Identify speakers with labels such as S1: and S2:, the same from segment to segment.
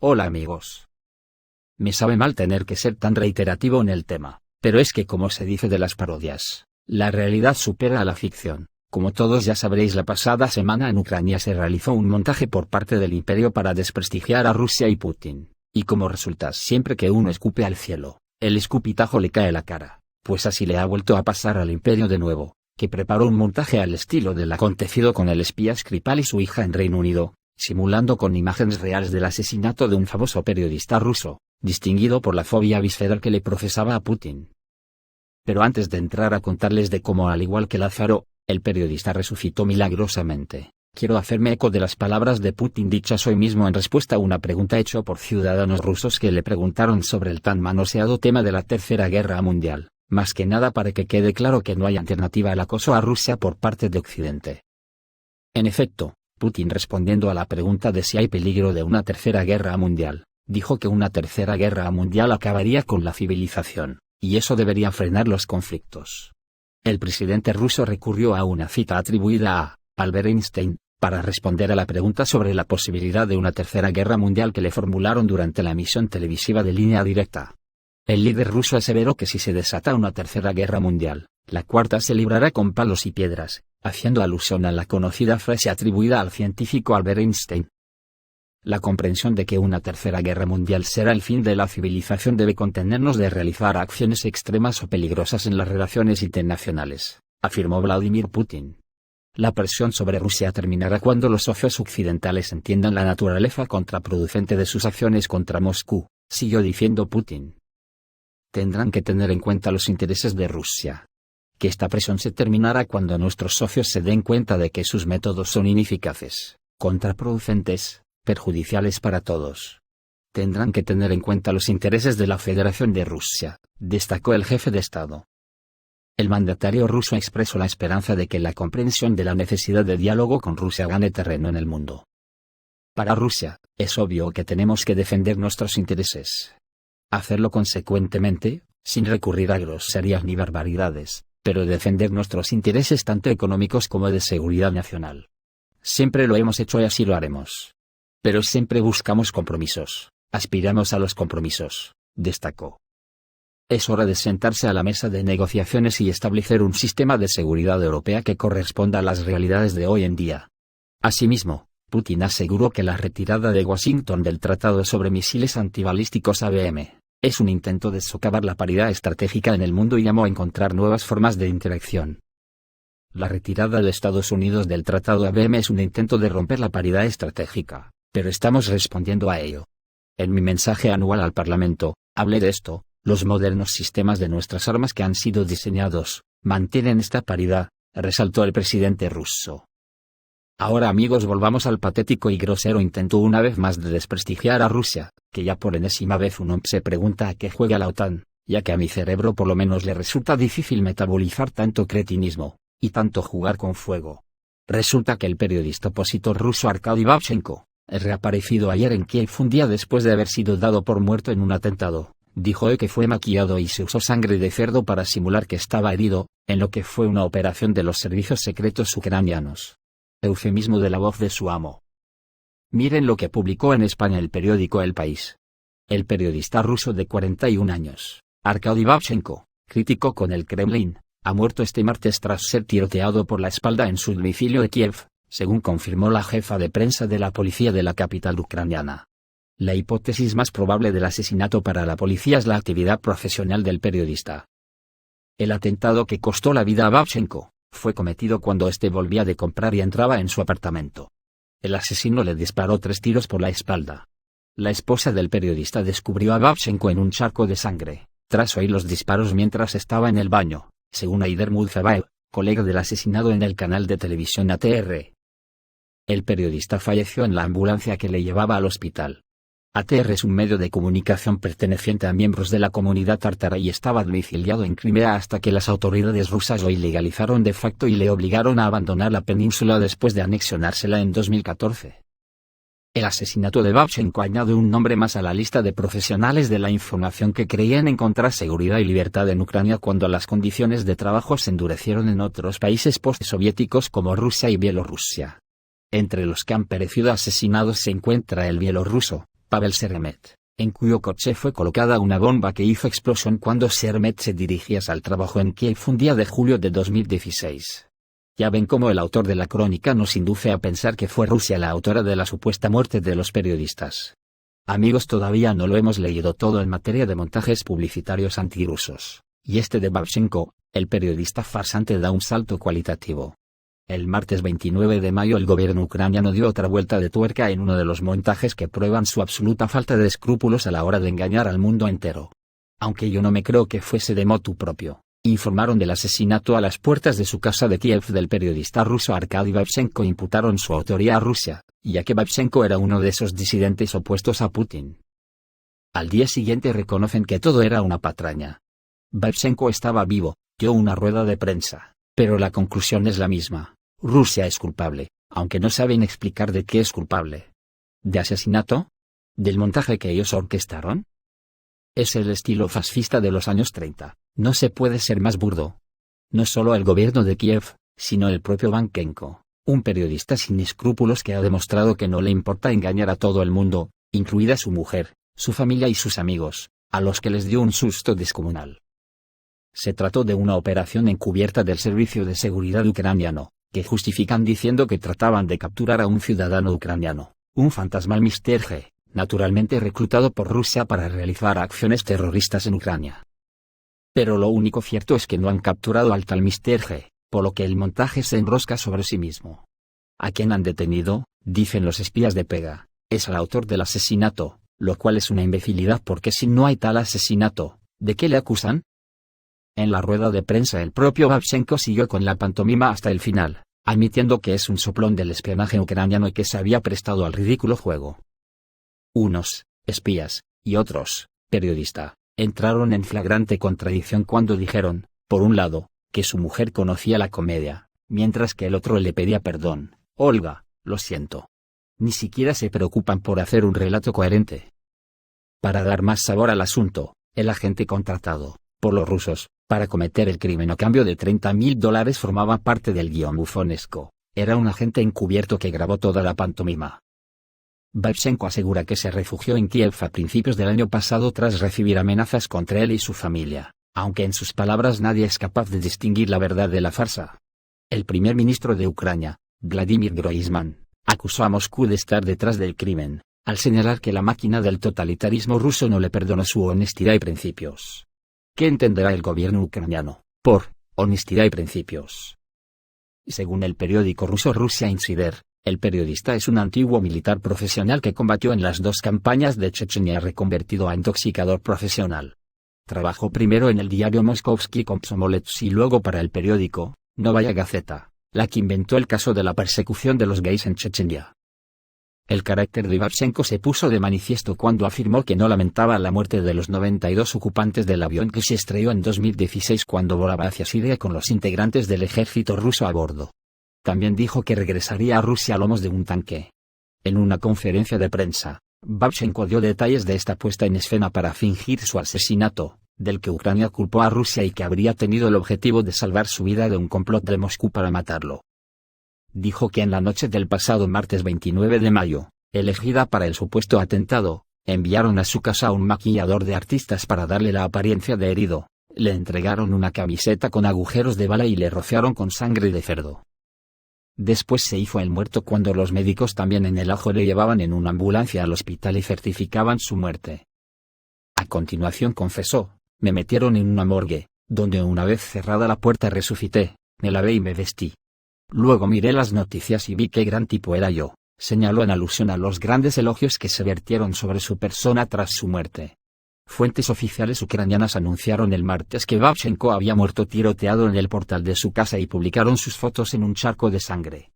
S1: Hola amigos. Me sabe mal tener que ser tan reiterativo en el tema, pero es que como se dice de las parodias, la realidad supera a la ficción. Como todos ya sabréis, la pasada semana en Ucrania se realizó un montaje por parte del imperio para desprestigiar a Rusia y Putin, y como resulta, siempre que uno escupe al cielo, el escupitajo le cae a la cara, pues así le ha vuelto a pasar al imperio de nuevo, que preparó un montaje al estilo del acontecido con el espía Skripal y su hija en Reino Unido, simulando con imágenes reales del asesinato de un famoso periodista ruso, distinguido por la fobia visceral que le profesaba a Putin. Pero antes de entrar a contarles de cómo, al igual que Lázaro, el periodista resucitó milagrosamente, quiero hacerme eco de las palabras de Putin dichas hoy mismo en respuesta a una pregunta hecha por ciudadanos rusos que le preguntaron sobre el tan manoseado tema de la Tercera Guerra Mundial, más que nada para que quede claro que no hay alternativa al acoso a Rusia por parte de Occidente. En efecto, Putin, respondiendo a la pregunta de si hay peligro de una Tercera Guerra Mundial, dijo que una Tercera Guerra Mundial acabaría con la civilización, y eso debería frenar los conflictos. El presidente ruso recurrió a una cita atribuida a Albert Einstein, para responder a la pregunta sobre la posibilidad de una Tercera Guerra Mundial que le formularon durante la emisión televisiva de Línea Directa. El líder ruso aseveró que si se desata una Tercera Guerra Mundial, la cuarta se librará con palos y piedras, haciendo alusión a la conocida frase atribuida al científico Albert Einstein. La comprensión de que una Tercera Guerra Mundial será el fin de la civilización debe contenernos de realizar acciones extremas o peligrosas en las relaciones internacionales, afirmó Vladimir Putin. La presión sobre Rusia terminará cuando los socios occidentales entiendan la naturaleza contraproducente de sus acciones contra Moscú, siguió diciendo Putin. Tendrán que tener en cuenta los intereses de Rusia. Que esta presión se terminará cuando nuestros socios se den cuenta de que sus métodos son ineficaces, contraproducentes, perjudiciales para todos. Tendrán que tener en cuenta los intereses de la Federación de Rusia, destacó el jefe de Estado. El mandatario ruso expresó la esperanza de que la comprensión de la necesidad de diálogo con Rusia gane terreno en el mundo. Para Rusia, es obvio que tenemos que defender nuestros intereses. Hacerlo consecuentemente, sin recurrir a groserías ni barbaridades, pero defender nuestros intereses tanto económicos como de seguridad nacional. Siempre lo hemos hecho y así lo haremos. Pero siempre buscamos compromisos, aspiramos a los compromisos, destacó. Es hora de sentarse a la mesa de negociaciones y establecer un sistema de seguridad europea que corresponda a las realidades de hoy en día. Asimismo, Putin aseguró que la retirada de Washington del Tratado sobre Misiles Antibalísticos ABM es un intento de socavar la paridad estratégica en el mundo y llamó a encontrar nuevas formas de interacción. La retirada de Estados Unidos del Tratado ABM es un intento de romper la paridad estratégica, pero estamos respondiendo a ello. En mi mensaje anual al Parlamento, hablé de esto. Los modernos sistemas de nuestras armas que han sido diseñados, mantienen esta paridad, resaltó el presidente ruso. Ahora amigos, volvamos al patético y grosero intento una vez más de desprestigiar a Rusia, que ya por enésima vez uno se pregunta a qué juega la OTAN, ya que a mi cerebro por lo menos le resulta difícil metabolizar tanto cretinismo, y tanto jugar con fuego. Resulta que el periodista opositor ruso Arkady Babchenko, reaparecido ayer en Kiev un día después de haber sido dado por muerto en un atentado, dijo que fue maquillado y se usó sangre de cerdo para simular que estaba herido, en lo que fue una operación de los servicios secretos ucranianos. Eufemismo de la voz de su amo. Miren lo que publicó en España el periódico El País. El periodista ruso de 41 años, Arkady Babchenko, crítico con el Kremlin, ha muerto este martes tras ser tiroteado por la espalda en su domicilio de Kiev, según confirmó la jefa de prensa de la policía de la capital ucraniana. La hipótesis más probable del asesinato para la policía es la actividad profesional del periodista. El atentado que costó la vida a Babchenko fue cometido cuando éste volvía de comprar y entraba en su apartamento. El asesino le disparó 3 tiros por la espalda. La esposa del periodista descubrió a Babchenko en un charco de sangre, tras oír los disparos mientras estaba en el baño, según Aider Muzhabaev, colega del asesinado en el canal de televisión ATR. El periodista falleció en la ambulancia que le llevaba al hospital. ATR es un medio de comunicación perteneciente a miembros de la comunidad tártara y estaba domiciliado en Crimea hasta que las autoridades rusas lo ilegalizaron de facto y le obligaron a abandonar la península después de anexionársela en 2014. El asesinato de Babchenko añade un nombre más a la lista de profesionales de la información que creían encontrar seguridad y libertad en Ucrania cuando las condiciones de trabajo se endurecieron en otros países postsoviéticos como Rusia y Bielorrusia. Entre los que han perecido asesinados se encuentra el bielorruso Pavel Sheremet, en cuyo coche fue colocada una bomba que hizo explosión cuando Sheremet se dirigía al trabajo en Kiev un día de julio de 2016. Ya ven cómo el autor de la crónica nos induce a pensar que fue Rusia la autora de la supuesta muerte de los periodistas. Amigos, todavía no lo hemos leído todo en materia de montajes publicitarios antirrusos, y este de Babchenko, el periodista farsante, da un salto cualitativo. El martes 29 de mayo el gobierno ucraniano dio otra vuelta de tuerca en uno de los montajes que prueban su absoluta falta de escrúpulos a la hora de engañar al mundo entero. Aunque yo no me creo que fuese de motu propio, informaron del asesinato a las puertas de su casa de Kiev del periodista ruso Arkady Babchenko. Imputaron su autoría a Rusia, ya que Babchenko era uno de esos disidentes opuestos a Putin. Al día siguiente reconocen que todo era una patraña. Babchenko estaba vivo, dio una rueda de prensa, pero la conclusión es la misma: Rusia es culpable, aunque no saben explicar de qué es culpable. ¿De asesinato? ¿Del montaje que ellos orquestaron? Es el estilo fascista de los años 30, no se puede ser más burdo. No solo el gobierno de Kiev, sino el propio Babchenko, un periodista sin escrúpulos que ha demostrado que no le importa engañar a todo el mundo, incluida su mujer, su familia y sus amigos, a los que les dio un susto descomunal. Se trató de una operación encubierta del Servicio de Seguridad ucraniano, que justifican diciendo que trataban de capturar a un ciudadano ucraniano, un fantasmal Mr. G, naturalmente reclutado por Rusia para realizar acciones terroristas en Ucrania. Pero lo único cierto es que no han capturado al tal Mr. G, por lo que el montaje se enrosca sobre sí mismo. ¿A quién han detenido?, dicen los espías de Pega, es al autor del asesinato, lo cual es una imbecilidad porque si no hay tal asesinato, ¿de qué le acusan? En la rueda de prensa el propio Babchenko siguió con la pantomima hasta el final, admitiendo que es un soplón del espionaje ucraniano y que se había prestado al ridículo juego. Unos, espías, y otros, periodista, entraron en flagrante contradicción cuando dijeron, por un lado, que su mujer conocía la comedia, mientras que el otro le pedía perdón. Olga, lo siento. Ni siquiera se preocupan por hacer un relato coherente. Para dar más sabor al asunto, el agente contratado por los rusos para cometer el crimen a cambio de $30.000 formaba parte del guión bufonesco. Era un agente encubierto que grabó toda la pantomima. Babchenko asegura que se refugió en Kiev a principios del año pasado tras recibir amenazas contra él y su familia, aunque en sus palabras nadie es capaz de distinguir la verdad de la farsa. El primer ministro de Ucrania, Vladimir Groisman, acusó a Moscú de estar detrás del crimen, al señalar que la máquina del totalitarismo ruso no le perdonó su honestidad y principios. ¿Qué entenderá el gobierno ucraniano por honestidad y principios? Según el periódico ruso Russia Insider, el periodista es un antiguo militar profesional que combatió en las dos campañas de Chechenia reconvertido a intoxicador profesional. Trabajó primero en el diario Moskovsky Komsomolets y luego para el periódico Novaya Gazeta, la que inventó el caso de la persecución de los gays en Chechenia. El carácter de Babchenko se puso de manifiesto cuando afirmó que no lamentaba la muerte de los 92 ocupantes del avión que se estrelló en 2016 cuando volaba hacia Siria con los integrantes del ejército ruso a bordo. También dijo que regresaría a Rusia a lomos de un tanque. En una conferencia de prensa, Babchenko dio detalles de esta puesta en escena para fingir su asesinato, del que Ucrania culpó a Rusia y que habría tenido el objetivo de salvar su vida de un complot de Moscú para matarlo. Dijo que en la noche del pasado martes 29 de mayo, elegida para el supuesto atentado, enviaron a su casa a un maquillador de artistas para darle la apariencia de herido, le entregaron una camiseta con agujeros de bala y le rociaron con sangre de cerdo. Después se hizo el muerto cuando los médicos también en el ajo le llevaban en una ambulancia al hospital y certificaban su muerte. A continuación confesó, me metieron en una morgue, donde una vez cerrada la puerta resucité, me lavé y me vestí. Luego miré las noticias y vi qué gran tipo era yo, señaló en alusión a los grandes elogios que se vertieron sobre su persona tras su muerte. Fuentes oficiales ucranianas anunciaron el martes que Babchenko había muerto tiroteado en el portal de su casa y publicaron sus fotos en un charco de sangre.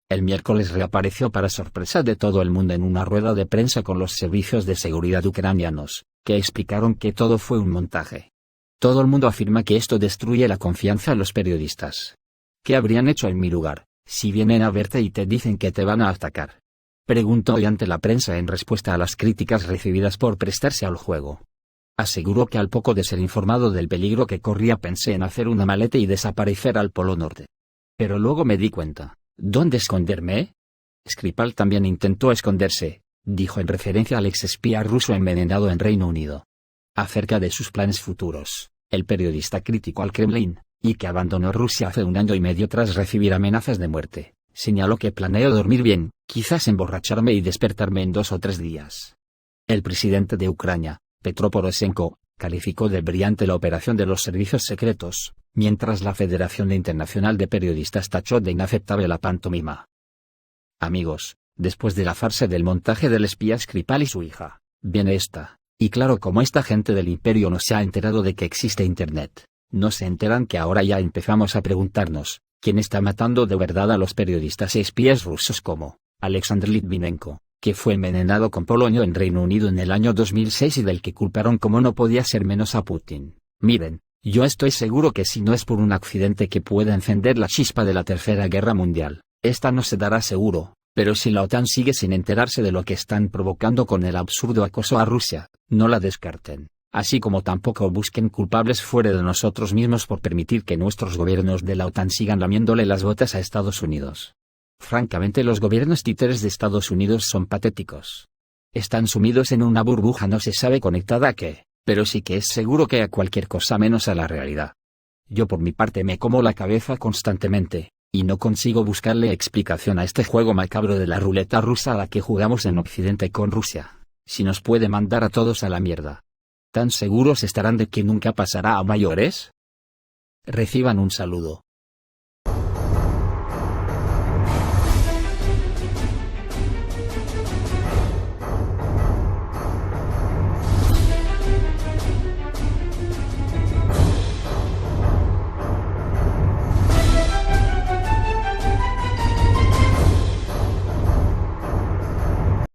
S1: El miércoles reapareció para sorpresa de todo el mundo en una rueda de prensa con los servicios de seguridad ucranianos, que explicaron que todo fue un montaje. Todo el mundo afirma que esto destruye la confianza en los periodistas. ¿Qué habrían hecho en mi lugar, si vienen a verte y te dicen que te van a atacar? Preguntó hoy ante la prensa en respuesta a las críticas recibidas por prestarse al juego. Aseguró que al poco de ser informado del peligro que corría pensé en hacer una maleta y desaparecer al Polo Norte. Pero luego me di cuenta, ¿dónde esconderme? Skripal también intentó esconderse, dijo en referencia al exespía ruso envenenado en Reino Unido. Acerca de sus planes futuros, el periodista criticó al Kremlin, y que abandonó Rusia hace 1 año y medio tras recibir amenazas de muerte. Señaló que planeo dormir bien, quizás emborracharme y despertarme en 2 o 3 días. El presidente de Ucrania, Petro Poroshenko, calificó de brillante la operación de los servicios secretos, mientras la Federación Internacional de Periodistas tachó de inaceptable la pantomima. Amigos, después de la farsa del montaje del espía Skripal y su hija, viene esta, y claro, como esta gente del imperio no se ha enterado de que existe Internet, no se enteran que ahora ya empezamos a preguntarnos, ¿quién está matando de verdad a los periodistas y espías rusos como Alexander Litvinenko, que fue envenenado con polonio en Reino Unido en el año 2006 y del que culparon como no podía ser menos a Putin? Miren, yo estoy seguro que si no es por un accidente que pueda encender la chispa de la Tercera Guerra Mundial, esta no se dará seguro, pero si la OTAN sigue sin enterarse de lo que están provocando con el absurdo acoso a Rusia, no la descarten, así como tampoco busquen culpables fuera de nosotros mismos por permitir que nuestros gobiernos de la OTAN sigan lamiéndole las botas a Estados Unidos. Francamente, los gobiernos títeres de Estados Unidos son patéticos. Están sumidos en una burbuja no se sabe conectada a qué, pero sí que es seguro que a cualquier cosa menos a la realidad. Yo por mi parte me como la cabeza constantemente, y no consigo buscarle explicación a este juego macabro de la ruleta rusa a la que jugamos en Occidente con Rusia, si nos puede mandar a todos a la mierda. ¿Tan seguros estarán de que nunca pasará a mayores? Reciban un saludo.